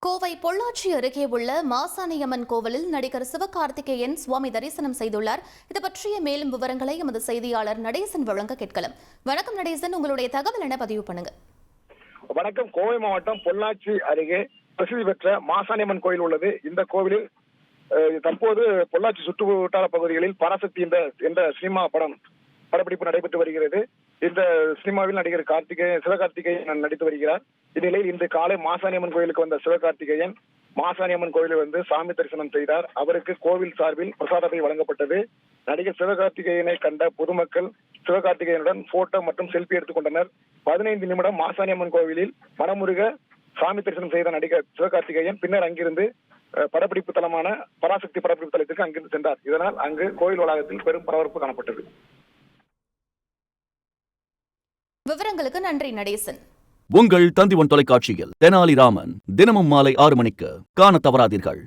கோவை பொள்ளாச்சி அருகே உள்ள மாசாணியம்மன் கோவிலில் நடிகர் சிவகார்த்திகேயன் சுவாமி தரிசனம் செய்துள்ளார். இது பற்றிய மேலும் விவரங்களை எமது செய்தியாளர் நடேசன் வழங்க கேட்கலாம். வணக்கம் நடேசன், உங்களுடைய தகவல் என்ன பதிவு பண்ணுங்க. வணக்கம். கோவை மாவட்டம் பொள்ளாச்சி அருகே பிரசித்தி பெற்ற மாசாணியம்மன் கோயில் உள்ளது. இந்த கோவிலில் தற்போது பொள்ளாச்சி சுற்றுவட்டார பகுதிகளில் பராசக்தி என்ற சினிமா படப்பிடிப்பு நடைபெற்று வருகிறது. இந்த சினிமாவில் நடிகர் சிவகார்த்திகேயன் நடித்து வருகிறார். இந்நிலையில் இன்று காலை மாசாணியம்மன் கோயிலுக்கு வந்த சிவகார்த்திகேயன் மாசாணியம்மன் கோயிலில் வந்து சாமி தரிசனம் செய்தார். அவருக்கு கோவில் சார்பில் பிரசாதத்தை வழங்கப்பட்டது. நடிகர் சிவகார்த்திகேயனை கண்ட பொதுமக்கள் சிவகார்த்திகேயனுடன் போட்டோ மற்றும் செல்பி எடுத்துக் கொண்டனர். 15 நிமிடம் மாசாணியம்மன் கோவிலில் மனமுருக சாமி தரிசனம் செய்த நடிகர் சிவகார்த்திகேயன் பின்னர் அங்கிருந்து படப்பிடிப்பு தளமான பராசக்தி படப்பிடிப்பு தளத்திற்கு அங்கிருந்து சென்றார். இதனால் அங்கு கோயில் வளாகத்தில் பெரும் பரபரப்பு காணப்பட்டது. விவரங்களுக்கு நன்றி நடேசன். உங்கள் தந்திவன் தொலைக்காட்சியில் தெனாலிராமன் தினமும் மாலை 6 மணிக்கு காண தவறாதீர்கள்.